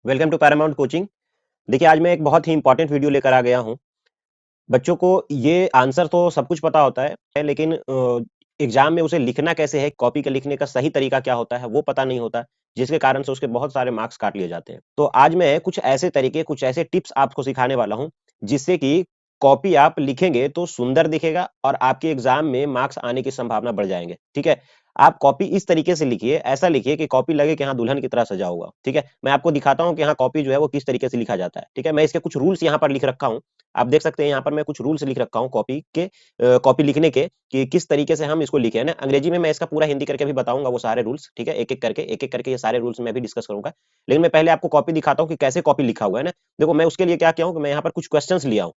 Welcome to Paramount coaching. देखिए, आज मैं एक बहुत ही इंपॉर्टेंट वीडियो लेकर आ गया हूँ। बच्चों को ये आंसर तो सब कुछ पता होता है, लेकिन एग्जाम में उसे लिखना कैसे है, कॉपी का लिखने का सही तरीका क्या होता है, वो पता नहीं होता, जिसके कारण से उसके बहुत सारे मार्क्स काट लिए जाते हैं। तो आज मैं कुछ ऐसे तरीके, कुछ ऐसे टिप्स आपको सिखाने वाला हूँ, जिससे कि कॉपी आप लिखेंगे तो सुंदर दिखेगा और आपके एग्जाम में मार्क्स आने की संभावना बढ़ जाएंगे। ठीक है, आप कॉपी इस तरीके से लिखिए, ऐसा लिखिए कि कॉपी लगे कि हाँ दुल्हन की तरह सजा हुआ। ठीक है, मैं आपको दिखाता हूँ कि हाँ कॉपी जो है वो किस तरीके से लिखा जाता है। ठीक है, मैं इसके कुछ रूल्स यहाँ पर लिख रखा हूँ। आप देख सकते हैं यहाँ पर मैं कुछ रूल्स लिख रखा हूँ कॉपी के, कॉपी लिखने के, कि किस तरीके से हम इसको लिखे है ना। अंग्रेजी में मैं इसका पूरा हिंदी करके भी बताऊंगा वो सारे रूल्स। ठीक है, एक एक करके ये सारे रूल्स मैं भी डिस्कस करूंगा, लेकिन मैं पहले आपको कॉपी दिखाता हूँ कि कैसे कॉपी लिखा हुआ है ना। देखो, मैं उसके लिए क्या किया हूँ कि मैं यहाँ पर कुछ क्वेश्चंस लिया हूँ।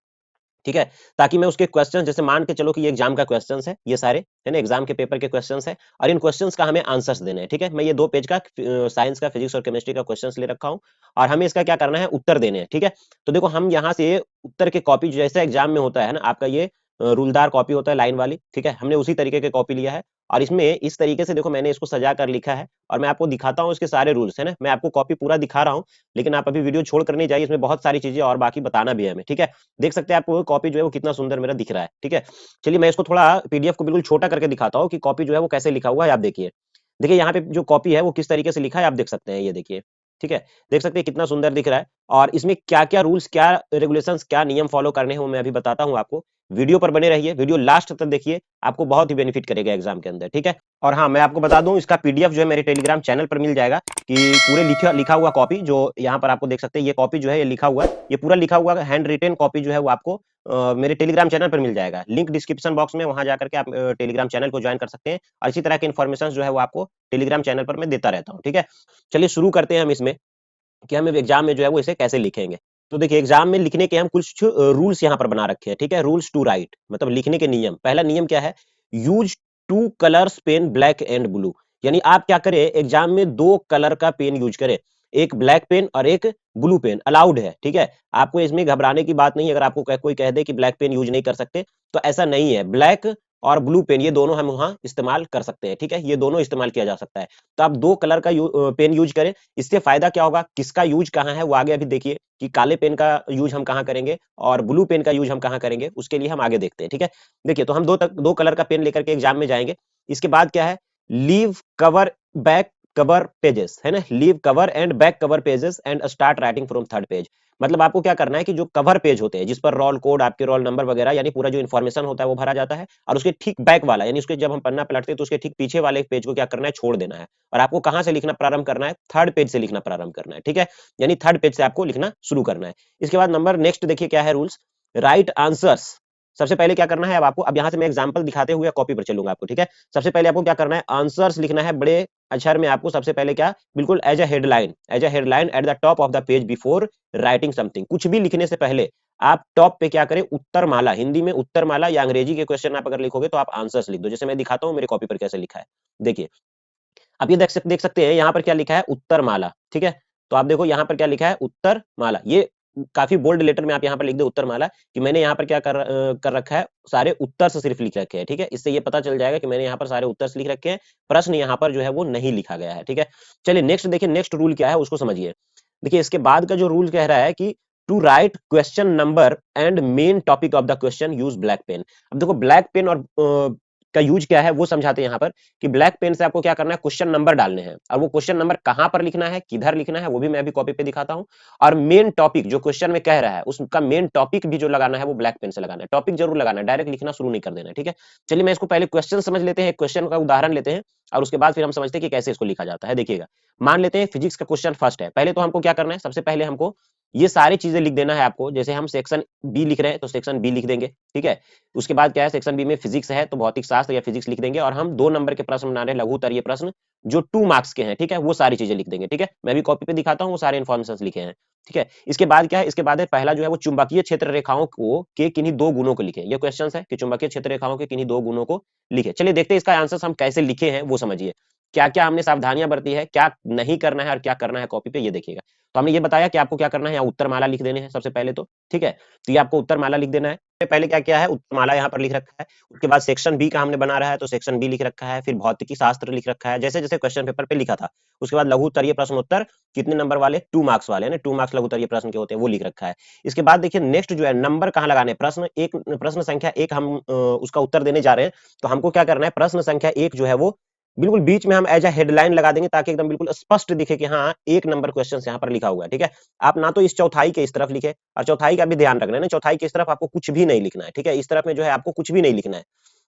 ठीक है, ताकि मैं उसके क्वेश्चन, जैसे मान के चलो कि ये एग्जाम का क्वेश्चंस है, ये सारे है ना एग्जाम के पेपर के क्वेश्चंस है, और इन क्वेश्चंस का हमें आंसर्स देने हैं। ठीक है, मैं ये 2 पेज का साइंस का, फिजिक्स और केमिस्ट्री का क्वेश्चंस ले रखा हूँ, और हमें इसका क्या करना है, उत्तर देने हैं। ठीक है, तो देखो हम यहाँ से उत्तर के कॉपी, जैसे एग्जाम में होता है ना आपका ये रूलदार कॉपी होता है लाइन वाली। ठीक है, हमने उसी तरीके के कॉपी लिया है, और इसमें इस तरीके से देखो मैंने इसको सजा कर लिखा है, और मैं आपको दिखाता हूँ इसके सारे रूल्स है ना। मैं आपको कॉपी पूरा दिखा रहा हूँ, लेकिन आप अभी वीडियो छोड़ कर नहीं जाइए, इसमें बहुत सारी चीजें और बाकी बताना भी है हमें। ठीक है, देख सकते हैं आपको कॉपी जो है वो कितना सुंदर मेरा दिख रहा है। ठीक है, चलिए मैं इसको थोड़ा पीडीएफ को बिल्कुल छोटा करके दिखाता हूँ कि कॉपी जो है वो कैसे लिखा हुआ है। आप देखिए, देखिए यहाँ पे जो कॉपी है वो किस तरीके से लिखा है, आप देख सकते हैं, ये देखिए। ठीक है, देख सकते हैं कितना सुंदर दिख रहा है, और इसमें क्या क्या रूल्स, क्या रेगुलेशंस, क्या नियम फॉलो करने हैं वो मैं अभी बताता हूँ आपको। वीडियो पर बने रहिए, वीडियो लास्ट तक देखिए, आपको बहुत ही बेनिफिट करेगा एग्जाम के अंदर। ठीक है, और हाँ मैं आपको बता दूं, इसका पीडीएफ जो है मेरे टेलीग्राम चैनल पर मिल जाएगा, कि पूरे लिखा लिखा हुआ कॉपी जो यहाँ पर आपको देख सकते हैं, ये कॉपी जो है ये लिखा हुआ है, ये पूरा लिखा हुआ हैंड रिटेन कॉपी जो है वो आपको मेरे टेलीग्राम चैनल पर मिल जाएगा। लिंक डिस्क्रिप्शन बॉक्स में, वहां जाकर के आप टेलीग्राम चैनल को ज्वाइन कर सकते हैं, और इसी तरह के इन्फॉर्मेशन जो है वो आपको टेलीग्राम चैनल पर मैं देता रहता हूँ। ठीक है, चलिए शुरू करते हैं हम इसमें, कि हम एग्जाम में जो है वो इसे कैसे लिखेंगे। तो देखिए, एग्जाम में लिखने के हम कुछ रूल्स यहाँ पर बना रखे हैं। ठीक है, रूल्स टू राइट, मतलब लिखने के नियम। पहला नियम क्या है, use two colours pen, black and blue. यानी आप क्या करें, एग्जाम में 2 कलर का पेन यूज करें, एक ब्लैक पेन और एक ब्लू पेन अलाउड है। ठीक है, आपको इसमें घबराने की बात नहीं है। अगर आपको कोई कह दे कि ब्लैक पेन यूज नहीं कर सकते, तो ऐसा नहीं है। ब्लैक और ब्लू पेन ये दोनों हम वहां इस्तेमाल कर सकते हैं। ठीक है, ये दोनों इस्तेमाल किया जा सकता है। तो आप 2 कलर का पेन यूज करें। इससे फायदा क्या होगा, किसका यूज कहाँ है वो आगे अभी देखिए, कि काले पेन का यूज हम कहाँ करेंगे और ब्लू पेन का यूज हम कहाँ करेंगे, उसके लिए हम आगे देखते हैं। ठीक है, देखिए, तो हम 2 कलर का पेन लेकर के एग्जाम में जाएंगे। इसके बाद क्या है, leave cover back cover pages, है ना, leave cover and back cover pages and start writing from third page. मतलब आपको क्या करना है कि जो कवर पेज होते हैं, जिस पर रोल कोड, आपके रोल नंबर वगैरह, यानी पूरा जो इन्फॉर्मेशन होता है वो भरा जाता है, और उसके ठीक बैक वाला, यानी उसके जब हम पन्ना पलटते हैं तो उसके ठीक पीछे वाले पेज को क्या करना है, छोड़ देना है। और आपको कहां से लिखना प्रारंभ करना है, थर्ड पेज से लिखना प्रारंभ करना है। ठीक है, यानी थर्ड पेज से आपको लिखना शुरू करना है। इसके बाद नंबर नेक्स्ट देखिए क्या है रूल्स, राइट आंसर्स। सबसे पहले क्या करना है, अब आपको, अब यहां से मैं एग्जांपल दिखाते हुए कॉपी पर चलूंगा आपको। ठीक है, सबसे पहले आपको क्या करना है, आंसर्स लिखना है बड़े अक्षर में। आपको सबसे पहले क्या, बिल्कुल as a headline, as a headline at the top of the page before writing something. कुछ भी लिखने से पहले आप टॉप पे क्या करें, उत्तर माला, हिंदी में उत्तर माला, या अंग्रेजी के क्वेश्चन आप अगर लिखोगे तो आप आंसर्स लिख दो। जैसे मैं दिखाता हूं मेरे कॉपी पर कैसे लिखा है, देखिए। अब ये देख सकते हैं यहाँ पर क्या लिखा है, उत्तर माला। ठीक है, तो आप देखो यहाँ पर क्या लिखा है, उत्तर माला। ये काफी बोल्ड लेटर में आप यहाँ पर लिख दो उत्तर माला, कि मैंने यहाँ पर क्या कर रखा है, सारे उत्तर से सिर्फ लिख रखे हैं। ठीक है, इससे ये पता चल जाएगा कि मैंने यहाँ पर सारे उत्तर से लिख रखे हैं, प्रश्न यहाँ पर जो है वो नहीं लिखा गया है। ठीक है, चलिए नेक्स्ट देखिए, नेक्स्ट रूल क्या है उसको समझिए। देखिए, इसके बाद का जो रूल कह रहा है कि to write question number and main topic of the question use black pen. अब देखो, ब्लैक पेन और का यूज क्या है वो समझाते हैं यहाँ पर, कि ब्लैक पेन से आपको क्या करना है, क्वेश्चन नंबर डालने हैं, और वो क्वेश्चन नंबर कहां पर लिखना है, किधर लिखना है, वो भी मैं अभी कॉपी पे दिखाता हूं। और मेन टॉपिक जो क्वेश्चन में कह रहा है, उसका मेन टॉपिक भी जो लगाना है वो ब्लैक पेन से लगाना है। टॉपिक जरूर लगाना है, डायरेक्ट लिखना शुरू नहीं कर देना है। ठीक है, चलिए मैं इसको पहले क्वेश्चन समझ लेते हैं, क्वेश्चन का उदाहरण लेते हैं, और उसके बाद फिर हम समझते हैं कि कैसे इसको लिखा जाता है। देखिएगा, मान लेते हैं फिजिक्स का क्वेश्चन फर्स्ट है। पहले तो हमको क्या करना है, सबसे पहले हमको ये सारी चीजें लिख देना है आपको। जैसे हम सेक्शन बी लिख रहे हैं तो सेक्शन बी लिख देंगे। ठीक है, उसके बाद क्या है, सेक्शन बी में फिजिक्स है तो भौतिक शास्त्र या फिजिक्स लिख देंगे, और हम 2 नंबर के प्रश्न बना रहे हैं, लघुत्तरीय प्रश्न, जो 2 मार्क्स के हैं। ठीक है, वो सारी चीजें लिख देंगे। ठीक है, मैं भी कॉपी पे दिखाता हूँ, वो सारे इन्फॉर्मेशन लिखे हैं। ठीक है, इसके बाद क्या है, इसके बाद है पहला जो है वो चुंबकीय क्षेत्र रेखाओं को के किन्हीं 2 गुणों को लिखे। ये क्वेश्चन है कि चुंबकीय क्षेत्र रेखाओं के किन्हीं 2 गुणों को लिखे। चलिए देखते हैं इसका आंसर हम कैसे लिखे हैं वो समझिए, क्या क्या हमने सावधानियां बरती है, क्या नहीं करना है और क्या करना है कॉपी पे, ये देखिएगा। तो हमने ये बताया कि आपको क्या करना है, यहाँ उत्तर माला लिख देने हैं सबसे पहले तो। ठीक है, तो ये आपको उत्तर माला लिख देना है। पहले क्या किया है, उत्तरमाला यहाँ पर लिख रखा है, उसके बाद सेक्शन बी का हमने बना रहा है तो सेक्शन बी लिख रखा है, फिर भौतिकी शास्त्र लिख रखा है जैसे जैसे क्वेश्चन पेपर पे लिखा था। उसके बाद लघु उत्तरीय प्रश्नोत्तर कितने नंबर वाले, 2 मार्क्स वाले ना, 2 मार्क्स लघु उत्तरीय प्रश्न के होते हैं वो लिख रखा है। इसके बाद देखिए नेक्स्ट जो है नंबर कहाँ लगाने, प्रश्न एक, प्रश्न संख्या 1 हम उसका उत्तर देने जा रहे हैं, तो हमको क्या करना है, प्रश्न संख्या 1 जो है वो बिल्कुल बीच में हम एज अ हेडलाइन लगा देंगे ताकि एकदम बिल्कुल स्पष्ट दिखे कि हाँ 1 नंबर क्वेश्चन यहाँ पर लिखा हुआ है। ठीक है, आप ना तो इस चौथाई के इस तरफ लिखे, और चौथाई का भी ध्यान रखना है ना, चौथाई के इस तरफ आपको कुछ भी नहीं लिखना है। ठीक है, इस तरफ में जो है आपको कुछ भी नहीं लिखना है,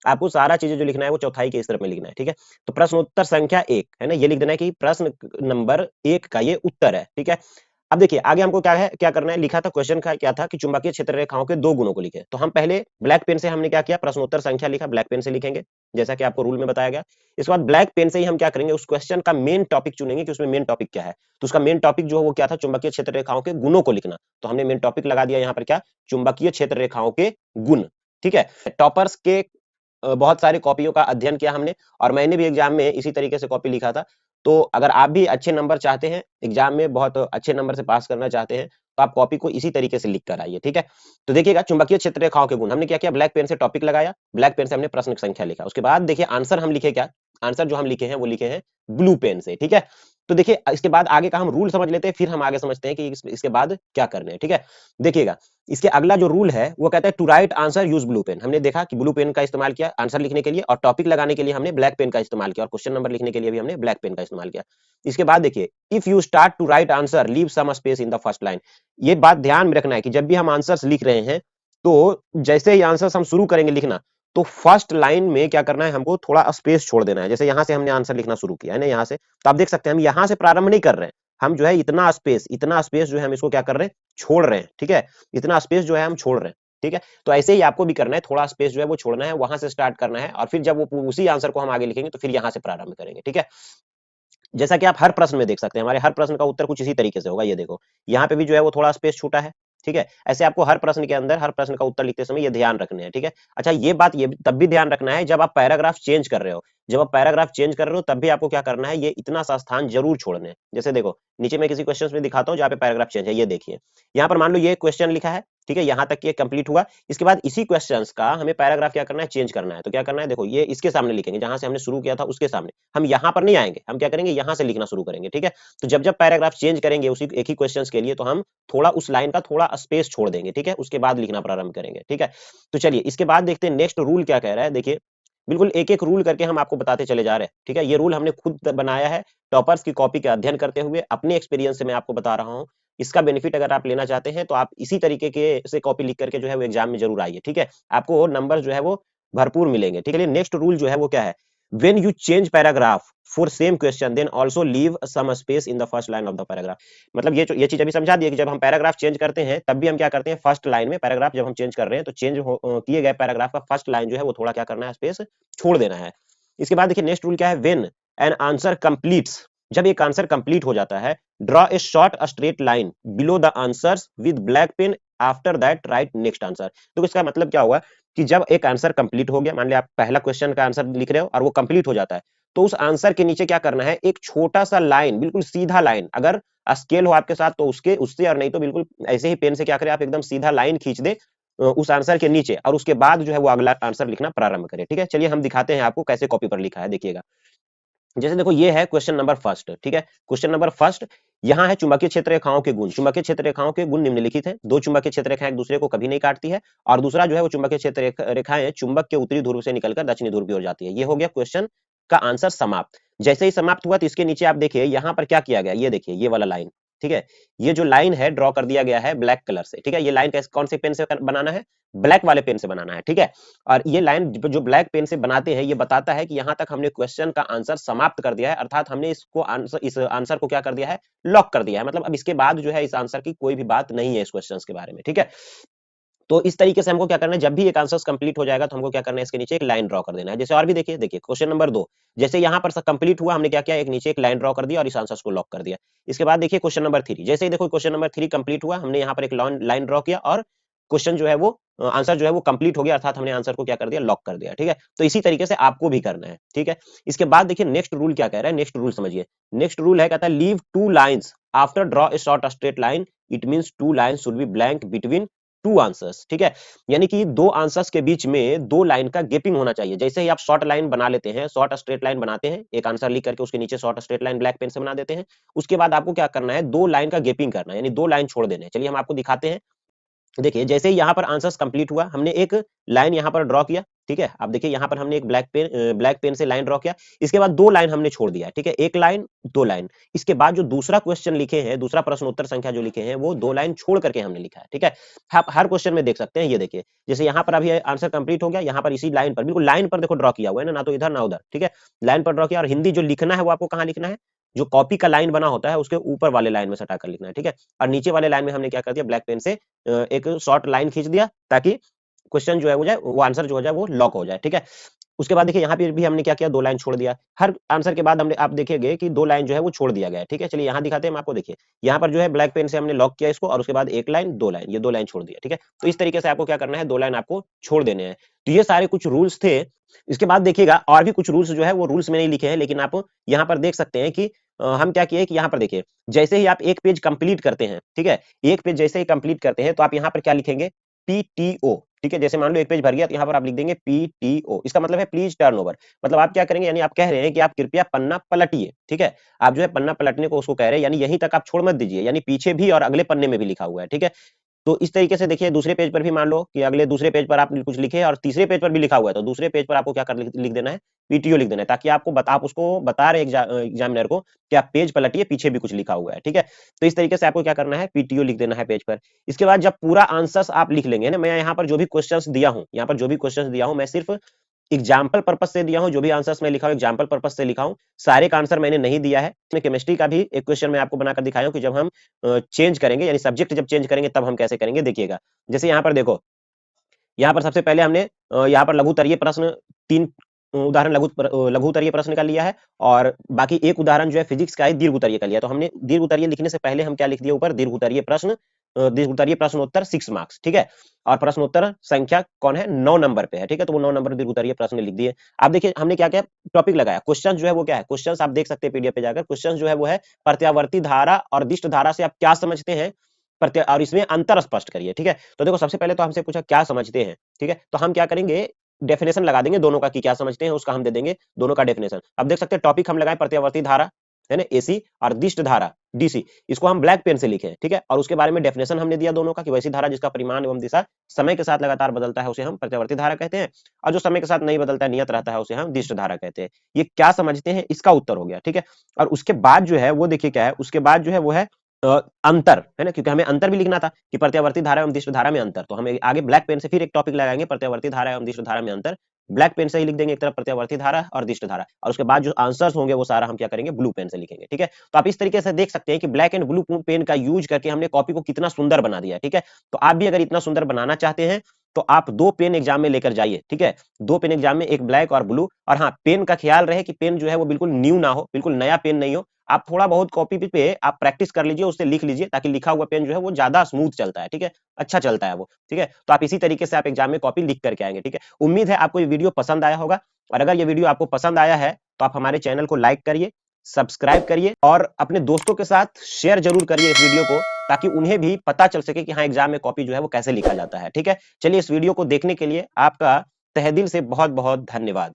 आपको सारा चीजें जो लिखना है वो चौथाई के इस तरफ में लिखना है। ठीक है, तो प्रश्नोत्तर संख्या 1 है ना, ये लिख देना है कि प्रश्न नंबर 1 का ये उत्तर है। ठीक है, अब देखिए आगे हमको क्या है, क्या करना है, लिखा था क्वेश्चन का क्या था कि चुंबकीय क्षेत्र रेखाओं के 2 गुणों को लिखे। तो हम पहले ब्लैक पेन से हमने क्या किया, प्रश्नोत्तर संख्या लिखा, ब्लैक पेन से लिखेंगे जैसा कि आपको रूल में बताया गया। इसके बाद ब्लैक पेन से ही हम क्या करेंगे, उस क्वेश्चन का मेन टॉपिक चुनेंगे कि उसमें मेन टॉपिक क्या है। तो उसका मेन टॉपिक जो है वो क्या था, चुंबकीय क्षेत्र रेखाओं के गुणों को लिखना। तो हमने मेन टॉपिक लगा दिया यहाँ पर क्या, चुंबकीय क्षेत्र रेखाओं के गुण। ठीक है, टॉपर्स के बहुत सारे कॉपियों का अध्ययन किया हमने, और मैंने भी एग्जाम में इसी तरीके से कॉपी लिखा था। तो अगर आप भी अच्छे नंबर चाहते हैं, एग्जाम में बहुत अच्छे नंबर से पास करना चाहते हैं, तो आप कॉपी को इसी तरीके से लिख कर आइए। ठीक है, तो देखिएगा चुंबकीय क्षेत्र रेखाओं के गुण हमने क्या किया, ब्लैक पेन से टॉपिक लगाया, ब्लैक पेन से हमने प्रश्न संख्या लिखा। उसके बाद देखिए आंसर हम लिखे क्या, आंसर जो हम लिखे हैं वो लिखे हैं ब्लू पेन से। ठीक है, तो देखिए इसके बाद आगे का हम रूल समझ लेते हैं, फिर हम आगे समझते हैं कि इसके बाद क्या करने हैं। ठीक है, देखिएगा इसके अगला जो रूल है वो कहता है to write answer use blue pen. हमने देखा कि ब्लू पेन का इस्तेमाल किया आंसर लिखने के लिए, और टॉपिक लगाने के लिए हमने ब्लैक पेन का इस्तेमाल किया, और क्वेश्चन नंबर लिखने के लिए भी हमने ब्लैक पेन का इस्तेमाल किया। इसके बाद देखिए if you start to write answer leave some space in the first line. ये बात ध्यान में रखना है कि जब भी हम आंसर्स लिख रहे हैं तो जैसे ही आंसर्स हम शुरू करेंगे लिखना, तो फर्स्ट लाइन में क्या करना है, हमको थोड़ा स्पेस छोड़ देना है। जैसे यहां से हमने आंसर लिखना शुरू किया है ना, यहां से, तो आप देख सकते हैं हम यहां से प्रारंभ नहीं कर रहे हैं, हम जो है इतना स्पेस जो है हम इसको क्या कर रहे हैं, छोड़ रहे हैं। ठीक है, इतना स्पेस जो है हम छोड़ रहे हैं। ठीक है, तो ऐसे ही आपको भी करना है, थोड़ा स्पेस जो है वो छोड़ना है, वहां से स्टार्ट करना है, और फिर जब वो उसी आंसर को हम आगे लिखेंगे तो फिर यहां से प्रारंभ करेंगे। ठीक है, जैसा कि आप हर प्रश्न में देख सकते हैं, हमारे हर प्रश्न का उत्तर कुछ इसी तरीके से होगा। ये देखो यहाँ पे भी जो है वो थोड़ा स्पेस छूटा है। ठीक है, ऐसे आपको हर प्रश्न के अंदर हर प्रश्न का उत्तर लिखते समय ये ध्यान रखने हैं। ठीक है, अच्छा ये बात ये तब भी ध्यान रखना है जब आप पैराग्राफ चेंज कर रहे हो, जब आप पैराग्राफ चेंज कर रहे हो तब भी आपको क्या करना है, ये इतना सा स्थान जरूर छोड़ने हैं। जैसे देखो नीचे में किसी क्वेश्चन में दिखाता हूँ जहाँ पे पैराग्राफ चेंज है, ये देखिए यहाँ पर मान लो ये क्वेश्चन लिखा है। ठीक है, यहाँ तक ये कंप्लीट हुआ, इसके बाद इसी क्वेश्चंस का हमें पैराग्राफ क्या करना है, चेंज करना है। तो क्या करना है, देखो ये इसके सामने लिखेंगे, जहां से हमने शुरू किया था उसके सामने, हम यहाँ पर नहीं आएंगे, हम क्या करेंगे, यहाँ से लिखना शुरू करेंगे। ठीक है, तो जब जब पैराग्राफ चेंज करेंगे उसी एक ही क्वेश्चंस के लिए, तो हम थोड़ा उस लाइन का थोड़ा स्पेस छोड़ देंगे। ठीक है, उसके बाद लिखना प्रारंभ करेंगे। ठीक है, तो चलिए इसके बाद देखते हैं नेक्स्ट रूल क्या कह रहा है। देखिए बिल्कुल एक एक रूल करके हम आपको बताते चले जा रहे हैं। ठीक है, ये रूल हमने खुद बनाया है, टॉपर्स की कॉपी का अध्ययन करते हुए अपने एक्सपीरियंस से मैं आपको बता रहा हूँ। इसका बेनिफिट अगर आप लेना चाहते हैं तो आप इसी तरीके के से कॉपी लिख करके जो है वो एग्जाम में जरूर आइए। ठीक है, आपको नंबर जो है वो भरपूर मिलेंगे। ठीक है, नेक्स्ट रूल जो है वो क्या है, when you change paragraph for same question then also leave some space in the first line of the paragraph। मतलब ये चीज अभी समझा दिए कि जब हम पैराग्राफ चेंज करते हैं तब भी हम क्या करते हैं, फर्स्ट लाइन में पैराग्राफ जब हम चेंज कर रहे हैं तो चेंज किए गए पैराग्राफ का फर्स्ट लाइन जो है वो थोड़ा क्या करना है, स्पेस छोड़ देना है। इसके बाद देखिए नेक्स्ट रूल क्या है, व्हेन एन आंसर कंप्लीट्स, जब एक आंसर कंप्लीट हो जाता है, draw a short straight line below the answers with black pen, after that write next answer. तो इसका मतलब क्या हुआ कि जब एक आंसर कंप्लीट हो गया, मान लिया आप पहला क्वेश्चन का आंसर लिख रहे हो और वो कंप्लीट हो जाता है, तो उस आंसर के नीचे क्या करना है, एक छोटा सा लाइन, बिल्कुल सीधा लाइन, अगर स्केल हो आपके साथ तो उसके उससे, और नहीं तो बिल्कुल ऐसे ही पेन से क्या करें आप, एकदम सीधा लाइन खींच दे उस आंसर के नीचे, और उसके बाद जो है वो अगला आंसर लिखना प्रारंभ करें। ठीक है, चलिए हम दिखाते हैं आपको कैसे कॉपी पर लिखा है। देखिएगा जैसे देखो ये है क्वेश्चन नंबर फर्स्ट। ठीक है, क्वेश्चन नंबर फर्स्ट, यहाँ है चुंबकीय क्षेत्र रेखाओं के गुण। चुंबकीय क्षेत्र रेखाओं के गुण निम्नलिखित हैं, दो चुंबकीय क्षेत्र रेखाएं एक दूसरे को कभी नहीं काटती है, और दूसरा जो है वो चुंबकीय क्षेत्र रेखाएं चुंबक के उत्तरी ध्रुव से निकलकर दक्षिणी ध्रुव की ओर जाती है। ये हो गया क्वेश्चन का आंसर समाप्त। जैसे ही समाप्त हुआ तो इसके नीचे आप देखिए यहाँ पर क्या किया गया, ये देखिए ये वाला लाइन। ठीक है, ये जो लाइन है ड्रॉ कर दिया गया है ब्लैक कलर से। ठीक है, ये लाइन कौन से पेन से बनाना है, ब्लैक वाले पेन से बनाना है। ठीक है, और ये लाइन जो ब्लैक पेन से बनाते हैं ये बताता है कि यहाँ तक हमने क्वेश्चन का आंसर समाप्त कर दिया है, अर्थात हमने इस आंसर को क्या कर दिया है, लॉक कर दिया है। मतलब अब इसके बाद जो है इस आंसर की कोई भी बात नहीं है इस क्वेश्चन के बारे में। ठीक है, तो इस तरीके से हमको क्या करना है, जब भी एक आंसर कंप्लीट हो जाएगा तो हमको क्या करना है, इसके नीचे एक लाइन ड्रॉ कर देना है। जैसे और भी देखिए, क्वेश्चन नंबर 2, जैसे यहाँ पर कंप्लीट हुआ, हमने क्या किया, एक नीचे एक लाइन ड्रॉ कर दिया और इस आंसर को लॉक कर दिया। इसके बाद देखिए क्वेश्चन नंबर 3, जैसे ही देखो क्वेश्चन नंबर 3 कंप्लीट हुआ, हमने यहाँ पर एक लाइन ड्रॉ किया और क्वेश्चन जो है वो आंसर जो है वो कंप्लीट हो गया, अर्थात हमने आंसर को क्या कर दिया, लॉक कर दिया। ठीक है, तो इसी तरीके से आपको भी करना है। ठीक है, इसके बाद देखिए नेक्स्ट रूल क्या कह रहा है, नेक्स्ट रूल समझिए। नेक्स्ट रूल है, कहता है leave 2 lines after draw a short straight line, it means 2 lines should be blank between 2 answers, ठीक है। यानी कि 2 आंसर्स के बीच में 2 लाइन का गैपिंग होना चाहिए। जैसे ही आप शॉर्ट लाइन बना लेते हैं, शॉर्ट स्ट्रेट लाइन बनाते हैं, एक आंसर लिख करके उसके नीचे short straight line black pen से बना देते हैं। उसके बाद आपको क्या करना है, 2 लाइन का गैपिंग करना है, यानी 2 लाइन छोड़ देने हैं। चलिए हम आपको दिखाते हैं। देखिए जैसे ही यहाँ पर आंसर्स कंप्लीट हुआ, हमने एक लाइन यहाँ पर ड्रॉ किया, ठीक है। आप देखिए यहाँ पर हमने एक ब्लैक पेन से लाइन ड्रॉ किया। इसके बाद 2 लाइन हमने छोड़ दिया, ठीक है, एक लाइन 2 लाइन। इसके बाद जो दूसरा क्वेश्चन लिखे हैं, दूसरा प्रश्न उत्तर संख्या जो लिखे हैं, वो 2 लाइन छोड़ करके हमने लिखा है, ठीक है। आप हर क्वेश्चन में देख सकते हैं। ये देखिए जैसे यहाँ पर अभी आंसर कंप्लीट हो गया, यहाँ पर इसी लाइन पर, बिल्कुल लाइन पर देखो ड्रॉ किया हुआ है ना तो इधर ना उधर, ठीक है। लाइन पर ड्रॉ किया, और हिंदी जो लिखना है वो आपको कहाँ लिखना है, जो कॉपी का लाइन बना होता है उसके ऊपर वाले लाइन में सटा कर लिखना है, ठीक है। और नीचे वाले लाइन में हमने क्या कर दिया, ब्लैक पेन से एक शॉर्ट लाइन खींच दिया, ताकि क्वेश्चन जो है वो जाए, वो आंसर जो हो जाए वो लॉक हो जाए, ठीक है। उसके बाद देखिए यहाँ पे भी हमने क्या किया, 2 लाइन छोड़ दिया। हर आंसर के बाद हमने, आप देखेंगे कि 2 लाइन जो है वो छोड़ दिया गया है, ठीक है। चलिए यहाँ दिखाते हैं हम आपको। देखिए यहाँ पर जो है ब्लैक पेन से हमने लॉक किया इसको, और उसके बाद 1 लाइन 2 लाइन, ये 2 लाइन छोड़ दिया, ठीक है। तो इस तरीके से आपको क्या करना है, 2 लाइन आपको छोड़ देने हैं। तो ये सारे कुछ रूल्स थे। इसके बाद देखिएगा और भी कुछ रूल्स जो है वो रूल्स में नहीं लिखे हैं, लेकिन आप यहाँ पर देख सकते हैं कि हम क्या किए कि यहाँ पर देखिए, जैसे ही आप एक पेज कंप्लीट करते हैं, ठीक है, एक पेज जैसे ही कंप्लीट करते हैं तो आप यहाँ पर क्या लिखेंगे, पीटीओ, ठीक है। जैसे मान लो एक पेज भर गया तो यहाँ पर आप लिख देंगे पीटीओ, इसका मतलब है प्लीज टर्न ओवर। मतलब आप क्या करेंगे, यानी आप कह रहे हैं कि आप कृपया पन्ना पलटिए, ठीक है। आप जो है पन्ना पलटने को उसको कह रहे हैं, यानी यहीं तक आप छोड़ मत दीजिए, यानी पीछे भी और अगले पन्ने में भी लिखा हुआ है, ठीक है। तो इस तरीके से देखिए दूसरे पेज पर भी मान लो कि अगले दूसरे पेज पर आप कुछ लिखे और तीसरे पेज पर भी लिखा हुआ है, तो दूसरे पेज पर आपको क्या कर लिख देना है, पीटीओ लिख देना है, ताकि आप उसको बता रहे एग्जामिनर को कि आप पेज पलटिए, पीछे भी कुछ लिखा हुआ है, ठीक है। तो इस तरीके से आपको क्या करना है, पीटीओ लिख देना है पेज पर। इसके बाद जब पूरा आंसर्स आप लिख लेंगे ना, मैं यहाँ पर जो भी क्वेश्चंस दिया हूँ, यहाँ पर जो भी क्वेश्चंस दिया हूँ, मैं सिर्फ एग्जाम्पल पर्पस से दिया हूं। जो भी आंसर्स मैं लिखा हूं एग्जाम्पल पर्पस से लिखा हूं, सारे का आंसर मैंने नहीं दिया है। इसमें केमिस्ट्री का भी एक क्वेश्चन मैं आपको बनाकर दिखाया हूं कि जब हम चेंज करेंगे, यानी सब्जेक्ट जब चेंज करेंगे तब हम कैसे करेंगे, देखिएगा। जैसे यहाँ पर देखो, यहाँ पर सबसे पहले हमने यहाँ पर लघुत्तरीय प्रश्न 3 उदाहरण लघुत्तरीय प्रश्न का लिया है, और बाकी एक उदाहरण जो है फिजिक्स का है दीर्घ का लिया। तो हमने दीर्घ लिखने से पहले हम क्या लिख दिया ऊपर, दीर्घ प्रश्नोत्तर 6 मार्क्स, ठीक है। और प्रश्नोत्तर संख्या कौन है, 9 नंबर पे है, ठीक है। तो वो 9 नंबर दीर्घ प्रश्न लिख दिए। आप देखिए हमने क्या क्या टॉपिक लगाया, क्वेश्चन जो है वो क्या है, क्वेश्चन आप देख सकते हैं पीडीएफ पे जाकर। क्वेश्चन जो है वो है प्रत्यावर्ती धारा और दिष्ट धारा से आप क्या समझते हैं, और इसमें अंतर स्पष्ट करिए, ठीक है। तो देखो सबसे पहले तो हमसे पूछा क्या समझते हैं, ठीक है। तो हम क्या करेंगे, डेफिनेशन लगा देंगे दोनों का, कि क्या समझते हैं उसका हम दे देंगे दोनों का डेफिनेशन। अब देख सकते हैं टॉपिक हम लगाए प्रत्यावर्ती धारा, है ना, एसी, और दिष्ट धारा डीसी, इसको हम ब्लैक पेन से लिखे, ठीक है। और उसके बारे में डेफिनेशन हमने दिया दोनों का, कि वैसी धारा जिसका परिमाण एवं दिशा समय के साथ लगातार बदलता है उसे हम प्रत्यावर्ती धारा कहते हैं, और जो समय के साथ नहीं बदलता है, नियत रहता है, उसे हम दिष्ट धारा कहते हैं। ये क्या समझते हैं इसका उत्तर हो गया, ठीक है। और उसके बाद जो है वो देखिए क्या है, उसके बाद जो है वो है अंतर, है ना, क्योंकि हमें अंतर भी लिखना था कि प्रत्यावर्ती धारा एवं दिष्ट धारा में अंतर। तो हमें आगे ब्लैक पेन से फिर एक टॉपिक लगाएंगे, प्रत्यावर्ती धारा एवं दिष्ट धारा में अंतर। ब्लैक पेन से ही लिख देंगे एक तरफ प्रत्यावर्ती धारा और दिष्ट धारा, और उसके बाद जो आंसर्स होंगे वो सारा हम क्या करेंगे, ब्लू पेन से लिखेंगे, ठीक है। तो आप इस तरीके से देख सकते हैं कि ब्लैक एंड ब्लू पेन का यूज करके हमने कॉपी को कितना सुंदर बना दिया, ठीक है। तो आप भी अगर इतना सुंदर बनाना चाहते हैं तो आप 2 पेन एग्जाम में लेकर जाइए, ठीक है। 2 पेन एग्जाम में, एक ब्लैक और ब्लू। और हाँ, पेन का ख्याल रहे कि पेन जो है वो बिल्कुल न्यू ना हो, बिल्कुल नया पेन नहीं हो। आप थोड़ा बहुत कॉपी पे आप प्रैक्टिस कर लीजिए, उससे लिख लीजिए, ताकि लिखा हुआ पेन जो है वो ज्यादा स्मूथ चलता है, ठीक है, अच्छा चलता है वो, ठीक है। तो आप इसी तरीके से आप एग्जाम में कॉपी लिख करके आएंगे, ठीक है। उम्मीद है आपको ये वीडियो पसंद आया होगा, और अगर ये वीडियो आपको पसंद आया है तो आप हमारे चैनल को लाइक करिए, सब्सक्राइब करिए, और अपने दोस्तों के साथ शेयर जरूर करिए इस वीडियो को, ताकि उन्हें भी पता चल सके कि हाँ एग्जाम में कॉपी जो है वो कैसे लिखा जाता है, ठीक है। चलिए इस वीडियो को देखने के लिए आपका तहे दिल से बहुत बहुत धन्यवाद।